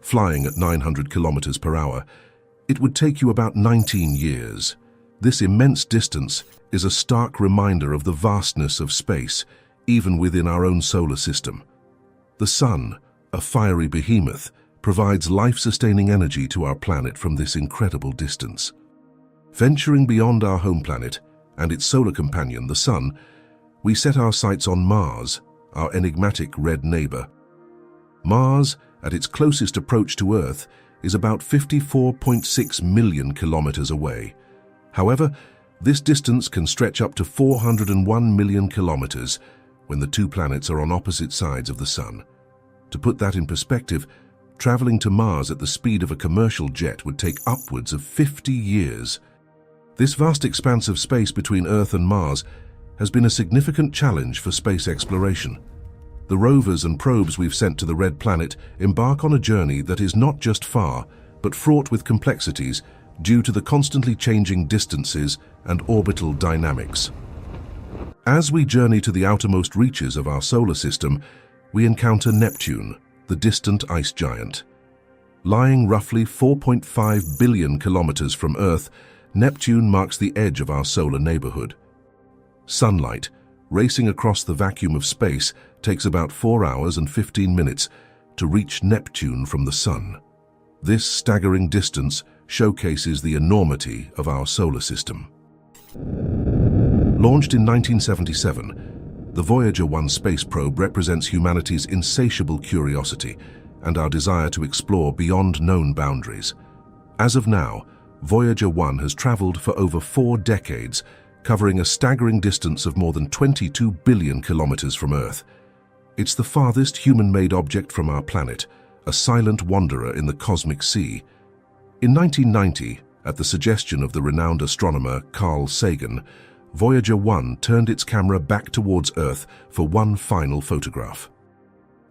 flying at 900 kilometers per hour, it would take you about 19 years. This immense distance is a stark reminder of the vastness of space, even within our own solar system. The Sun, a fiery behemoth, provides life-sustaining energy to our planet from this incredible distance. Venturing beyond our home planet and its solar companion, the Sun, we set our sights on Mars, our enigmatic red neighbor. Mars, at its closest approach to Earth, is about 54.6 million kilometers away. However, this distance can stretch up to 401 million kilometers when the two planets are on opposite sides of the Sun. To put that in perspective, traveling to Mars at the speed of a commercial jet would take upwards of 50 years. This vast expanse of space between Earth and Mars has been a significant challenge for space exploration. The rovers and probes we've sent to the Red Planet embark on a journey that is not just far, but fraught with complexities due to the constantly changing distances and orbital dynamics. As we journey to the outermost reaches of our solar system, we encounter Neptune, the distant ice giant. Lying roughly 4.5 billion kilometers from Earth, Neptune marks the edge of our solar neighborhood. Sunlight, racing across the vacuum of space, takes about 4 hours and 15 minutes to reach Neptune from the Sun. This staggering distance showcases the enormity of our solar system. Launched in 1977, the Voyager 1 space probe represents humanity's insatiable curiosity and our desire to explore beyond known boundaries. As of now, Voyager 1 has traveled for over 4 decades, covering a staggering distance of more than 22 billion kilometers from Earth. It's the farthest human-made object from our planet, a silent wanderer in the cosmic sea. In 1990, at the suggestion of the renowned astronomer Carl Sagan, Voyager 1 turned its camera back towards Earth for one final photograph.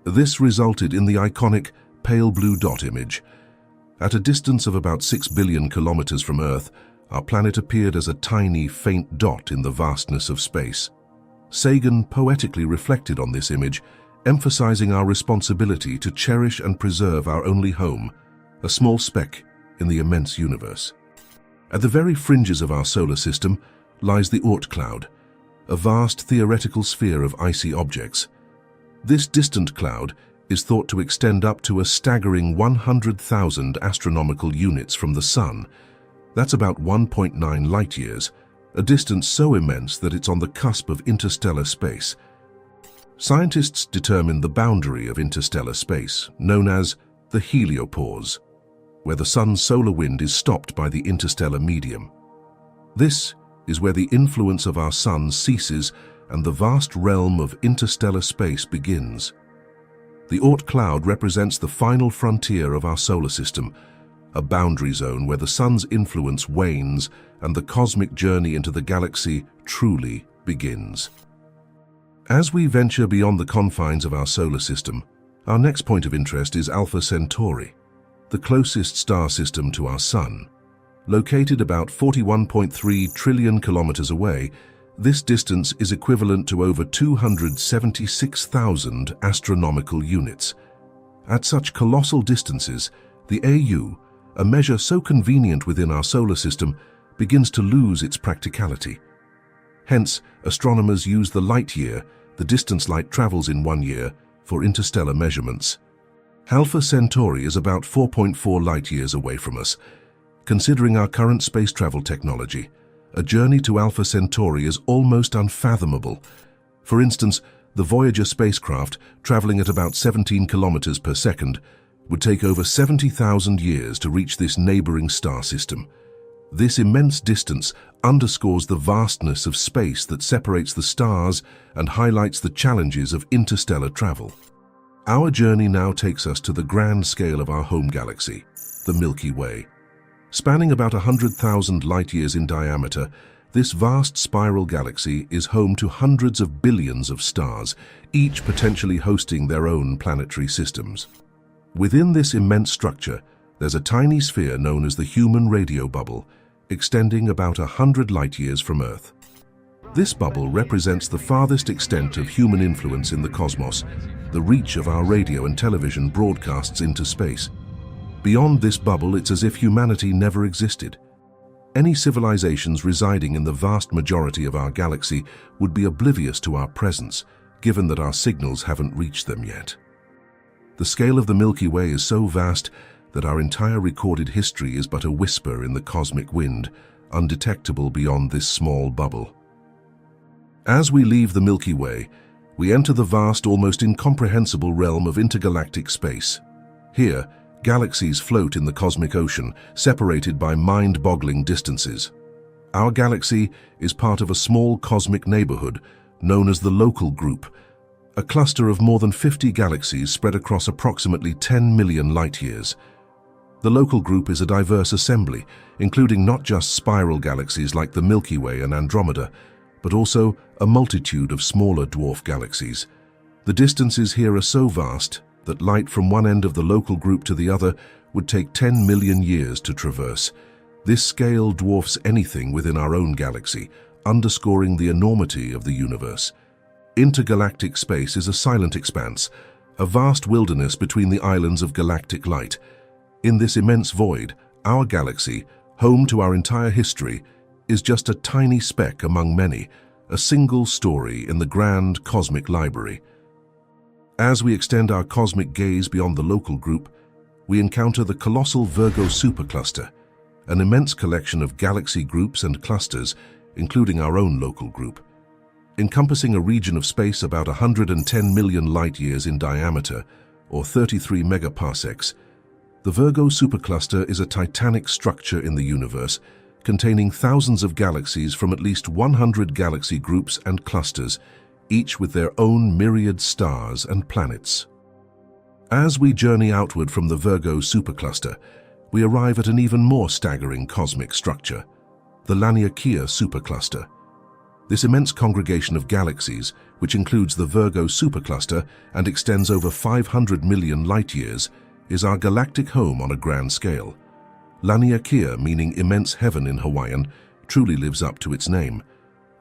This resulted in the iconic pale blue dot image. At a distance of about 6 billion kilometers from Earth, our planet appeared as a tiny, faint dot in the vastness of space. Sagan poetically reflected on this image, emphasizing our responsibility to cherish and preserve our only home, a small speck in the immense universe. At the very fringes of our solar system lies the Oort Cloud, a vast theoretical sphere of icy objects. This distant cloud is thought to extend up to a staggering 100,000 astronomical units from the Sun. That's about 1.9 light-years, a distance so immense that it's on the cusp of interstellar space. Scientists determine the boundary of interstellar space, known as the heliopause, where the Sun's solar wind is stopped by the interstellar medium. This is where the influence of our Sun ceases and the vast realm of interstellar space begins. The Oort Cloud represents the final frontier of our solar system, a boundary zone where the Sun's influence wanes and the cosmic journey into the galaxy truly begins. As we venture beyond the confines of our solar system, our next point of interest is Alpha Centauri, the closest star system to our Sun. Located about 41.3 trillion kilometers away, this distance is equivalent to over 276,000 astronomical units. At such colossal distances, the AU, a measure so convenient within our solar system, begins to lose its practicality. Hence, astronomers use the light year, the distance light travels in 1 year, for interstellar measurements. Alpha Centauri is about 4.4 light-years away from us. Considering our current space travel technology, a journey to Alpha Centauri is almost unfathomable. For instance, the Voyager spacecraft, traveling at about 17 kilometers per second, would take over 70,000 years to reach this neighboring star system. This immense distance underscores the vastness of space that separates the stars and highlights the challenges of interstellar travel. Our journey now takes us to the grand scale of our home galaxy, the Milky Way. Spanning about 100,000 light-years in diameter, this vast spiral galaxy is home to hundreds of billions of stars, each potentially hosting their own planetary systems. Within this immense structure, there's a tiny sphere known as the human radio bubble, extending about 100 light-years from Earth. This bubble represents the farthest extent of human influence in the cosmos, the reach of our radio and television broadcasts into space. Beyond this bubble, it's as if humanity never existed. Any civilizations residing in the vast majority of our galaxy would be oblivious to our presence, given that our signals haven't reached them yet. The scale of the Milky Way is so vast that our entire recorded history is but a whisper in the cosmic wind, undetectable beyond this small bubble. As we leave the Milky Way, we enter the vast, almost incomprehensible realm of intergalactic space. Here, galaxies float in the cosmic ocean, separated by mind-boggling distances. Our galaxy is part of a small cosmic neighborhood known as the Local Group, a cluster of more than 50 galaxies spread across approximately 10 million light-years. The Local Group is a diverse assembly, including not just spiral galaxies like the Milky Way and Andromeda, but also a multitude of smaller dwarf galaxies. The distances here are so vast that light from one end of the Local Group to the other would take 10 million years to traverse. This scale dwarfs anything within our own galaxy, underscoring the enormity of the universe. Intergalactic space is a silent expanse, a vast wilderness between the islands of galactic light. In this immense void, our galaxy, home to our entire history, is just a tiny speck among many, a single story in the grand cosmic library. As we extend our cosmic gaze beyond the Local Group, we encounter the colossal Virgo supercluster, an immense collection of galaxy groups and clusters, including our own Local Group. Encompassing a region of space about 110 million light-years in diameter, or 33 megaparsecs, the Virgo supercluster is a titanic structure in the universe, containing thousands of galaxies from at least 100 galaxy groups and clusters, each with their own myriad stars and planets. As we journey outward from the Virgo supercluster, we arrive at an even more staggering cosmic structure, the Laniakea supercluster. This immense congregation of galaxies, which includes the Virgo supercluster and extends over 500 million light-years, is our galactic home on a grand scale. Laniakea, meaning immense heaven in Hawaiian, truly lives up to its name.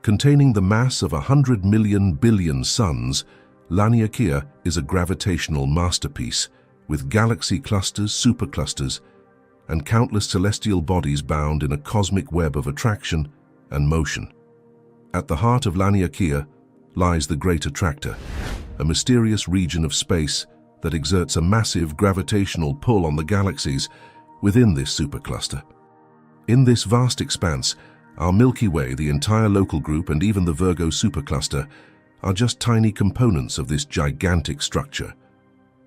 Containing the mass of 100 million billion suns, Laniakea is a gravitational masterpiece, with galaxy clusters, superclusters, and countless celestial bodies bound in a cosmic web of attraction and motion. At the heart of Laniakea lies the Great Attractor, a mysterious region of space that exerts a massive gravitational pull on the galaxies within this supercluster. In this vast expanse, our Milky Way, the entire Local Group, and even the Virgo supercluster are just tiny components of this gigantic structure.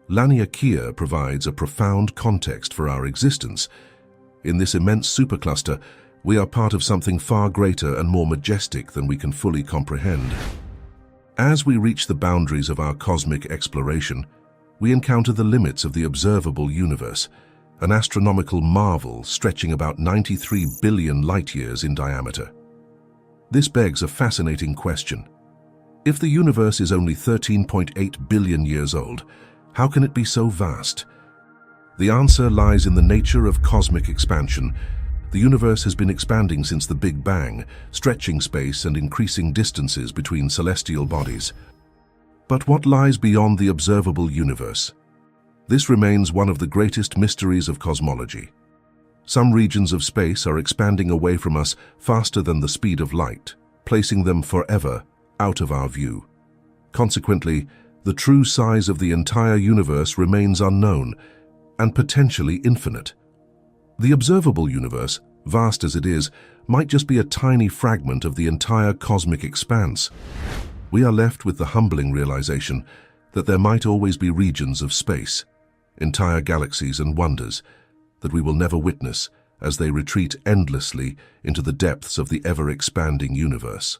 Laniakea provides a profound context for our existence. In this immense supercluster, we are part of something far greater and more majestic than we can fully comprehend. As we reach the boundaries of our cosmic exploration, we encounter the limits of the observable universe, an astronomical marvel stretching about 93 billion light-years in diameter. This begs a fascinating question. If the universe is only 13.8 billion years old, how can it be so vast? The answer lies in the nature of cosmic expansion. The universe has been expanding since the Big Bang, stretching space and increasing distances between celestial bodies. But what lies beyond the observable universe? This remains one of the greatest mysteries of cosmology. Some regions of space are expanding away from us faster than the speed of light, placing them forever out of our view. Consequently, the true size of the entire universe remains unknown and potentially infinite. The observable universe, vast as it is, might just be a tiny fragment of the entire cosmic expanse. We are left with the humbling realization that there might always be regions of space, entire galaxies and wonders, that we will never witness as they retreat endlessly into the depths of the ever-expanding universe.